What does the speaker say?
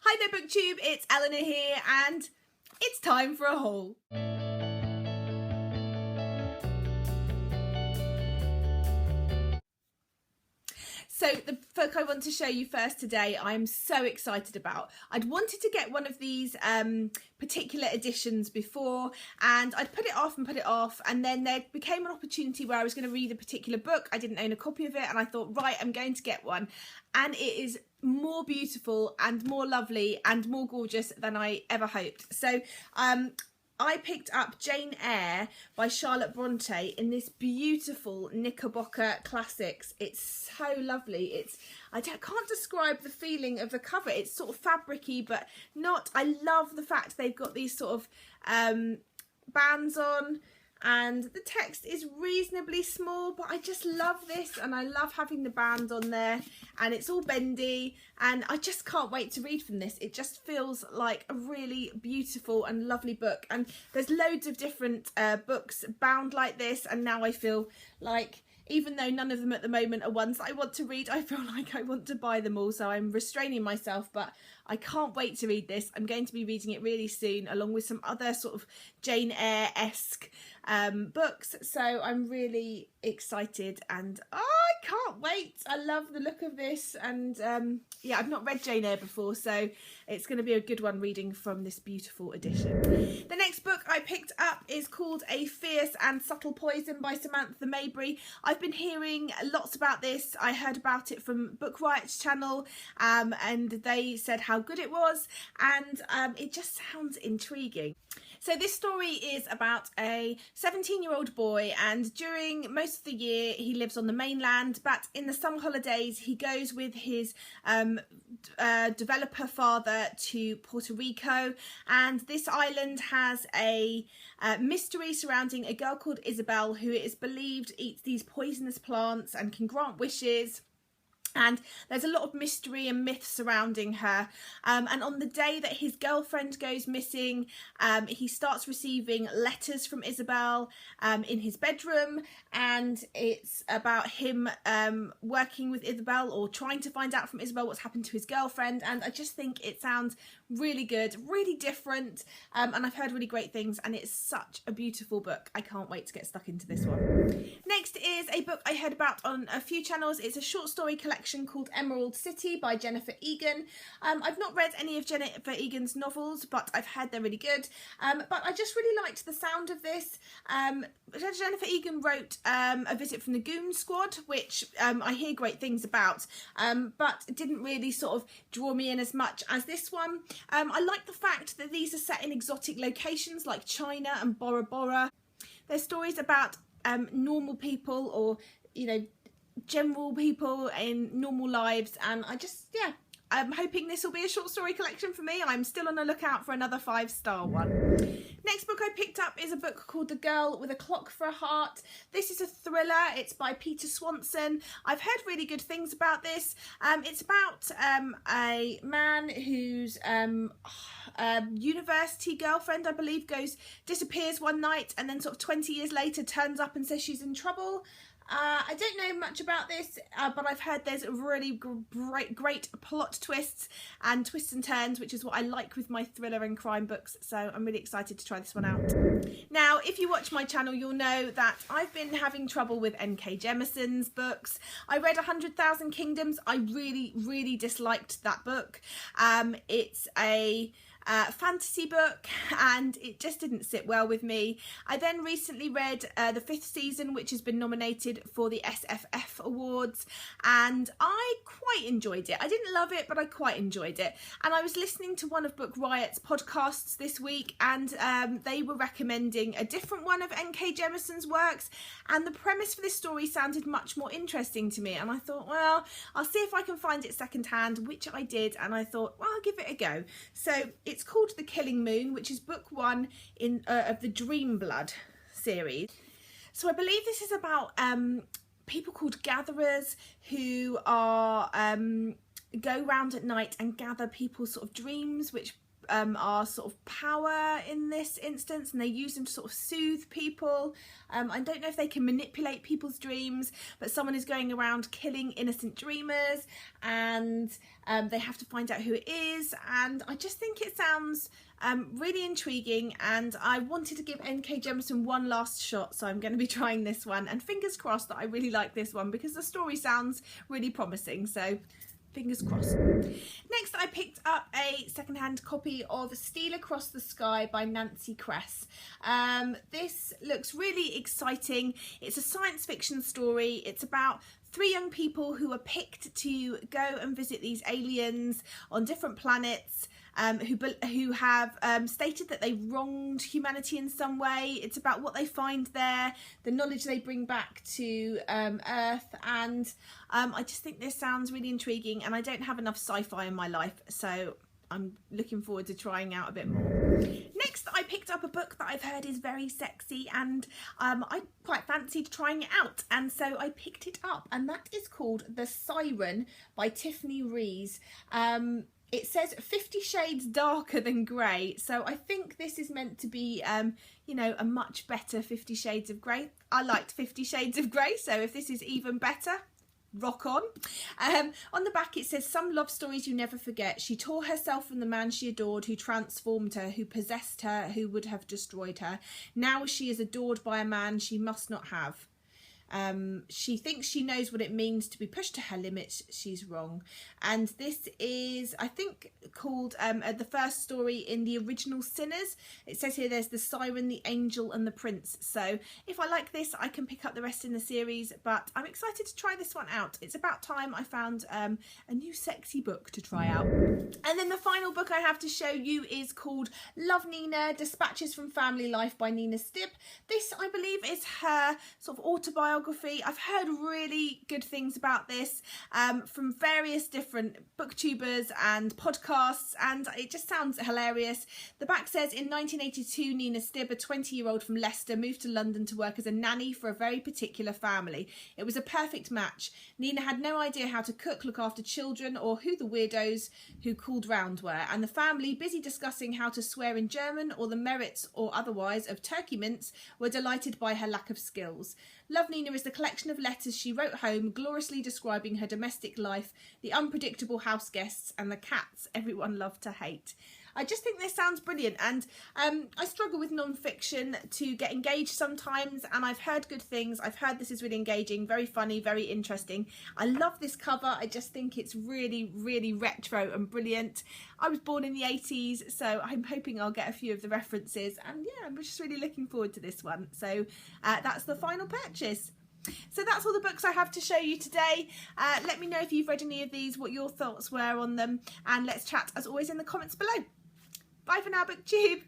Hi there BookTube, it's Eleanor here and it's time for a haul. So the book I want to show you first today, I'm so excited about. I'd wanted to get one of these particular editions before, and I'd put it off, and then there became an opportunity where I was going to read a particular book. I didn't own a copy of it, and I thought, right, I'm going to get one. And it is more beautiful and more lovely and more gorgeous than I ever hoped. So I picked up Jane Eyre by Charlotte Bronte in this beautiful Knickerbocker Classics. It's so lovely. I can't describe the feeling of the cover. It's sort of fabric-y, but not. I love the fact they've got these sort of bands on, and the text is reasonably small, but I just love this, and I love having the band on there, and it's all bendy, and I just can't wait to read from this. It just feels like a really beautiful and lovely book, and there's loads of different books bound like this, and now I feel like, even though none of them at the moment are ones that I want to read, I feel like I want to buy them all, so I'm restraining myself, but I can't wait to read this. I'm going to be reading it really soon, along with some other sort of Jane Eyre-esque books, so I'm really excited, and I can't wait. I love the look of this, and yeah, I've not read Jane Eyre before, so it's going to be a good one reading from this beautiful edition. The next book I picked up is called A Fierce and Subtle Poison by Samantha Mabry. I've been hearing lots about this. I heard about it from Book Riot's channel, and they said how good it was, and it just sounds intriguing. So this story is about a 17-year-old boy, and during most of the year he lives on the mainland, but in the summer holidays he goes with his developer father to Puerto Rico, and this island has a mystery surrounding a girl called Isabel, who it is believed eats these poisonous plants and can grant wishes. And there's a lot of mystery and myth surrounding her, and on the day that his girlfriend goes missing, he starts receiving letters from Isabel in his bedroom, and it's about him working with Isabel, or trying to find out from Isabel what's happened to his girlfriend. And I just think it sounds really good, really different, and I've heard really great things, and it's such a beautiful book. I can't wait to get stuck into this one. Next is a book I heard about on a few channels. It's a short story collection called Emerald City by Jennifer Egan. I've not read any of Jennifer Egan's novels, but I've heard they're really good, but I just really liked the sound of this. Jennifer Egan wrote A Visit from the Goon Squad, which I hear great things about, but it didn't really sort of draw me in as much as this one. I like the fact that these are set in exotic locations like China and Bora Bora. They're stories about normal people, or, you know, general people in normal lives, and I'm hoping this will be a short story collection for me. I'm still on the lookout for another 5-star one. Next book I picked up is a book called The Girl with a Clock for a Heart. This is a thriller. It's by Peter Swanson. I've heard really good things about this. It's about a man whose university girlfriend, I believe, disappears one night, and then sort of 20 years later turns up and says she's in trouble. I don't know much about this, but I've heard there's really great plot twists and turns, which is what I like with my thriller and crime books, so I'm really excited to try this one out. Now, if you watch my channel, you'll know that I've been having trouble with N.K. Jemisin's books. I read 100,000 Kingdoms. I really disliked that book. It's a fantasy book, and it just didn't sit well with me. I then recently read the 5th season, which has been nominated for the SFF Awards, and I quite enjoyed it. I didn't love it, but I quite enjoyed it. And I was listening to one of Book Riot's podcasts this week, and they were recommending a different one of N.K. Jemisin's works, and the premise for this story sounded much more interesting to me, and I thought, well, I'll see if I can find it secondhand, which I did, and I thought, well, I'll give it a go. So it's called The Killing Moon, which is book 1 of the Dream Blood series. So I believe this is about people called gatherers who are go round at night and gather people's sort of dreams, which are sort of power in this instance, and they use them to sort of soothe people. I don't know if they can manipulate people's dreams, but someone is going around killing innocent dreamers, and they have to find out who it is. And I just think it sounds really intriguing, and I wanted to give N.K. Jemisin one last shot, so I'm going to be trying this one, and fingers crossed that I really like this one because the story sounds really promising, so fingers crossed. Next, I picked up a secondhand copy of Steal Across the Sky by Nancy Kress. This looks really exciting. It's a science fiction story. It's about 3 young people who are picked to go and visit these aliens on different planets, who have stated that they wronged humanity in some way. It's about what they find there, the knowledge they bring back to Earth, and I just think this sounds really intriguing, and I don't have enough sci-fi in my life, so I'm looking forward to trying out a bit more. Next, I picked up a book that I've heard is very sexy, and I quite fancied trying it out, and so I picked it up, and that is called The Siren by Tiffany Rees. It says 50 shades darker than grey, so I think this is meant to be, you know, a much better 50 Shades of Grey. I liked 50 Shades of Grey, so if this is even better, rock on. On the back it says, some love stories you never forget. She tore herself from the man she adored, who transformed her, who possessed her, who would have destroyed her. Now she is adored by a man she must not have. She thinks she knows what it means to be pushed to her limits. She's wrong. And this is, I think, called the first story in the original Sinners. It says here there's the Siren, the Angel and the Prince. So if I like this, I can pick up the rest in the series, but I'm excited to try this one out. It's about time I found a new sexy book to try out. And then the final book I have to show you is called Love, Nina, Dispatches from Family Life by Nina Stibb. This, I believe, is her sort of autobiography. I've heard really good things about this from various different booktubers and podcasts, and it just sounds hilarious. The back says, in 1982, Nina Stibb, a 20-year-old from Leicester, moved to London to work as a nanny for a very particular family. It was a perfect match. Nina had no idea how to cook, look after children, or who the weirdos who called round were, and the family, busy discussing how to swear in German or the merits or otherwise of turkey mince, were delighted by her lack of skills. Love, Nina is the collection of letters she wrote home, gloriously describing her domestic life, the unpredictable house guests, and the cats everyone loved to hate. I just think this sounds brilliant, and I struggle with non-fiction to get engaged sometimes, and I've heard good things. I've heard this is really engaging, very funny, very interesting. I love this cover. I just think it's really, really retro and brilliant. I was born in the 80s, so I'm hoping I'll get a few of the references, and yeah, I'm just really looking forward to this one. So that's the final purchase. So that's all the books I have to show you today. Let me know if you've read any of these, what your thoughts were on them, and let's chat as always in the comments below. Bye for now, BookTube.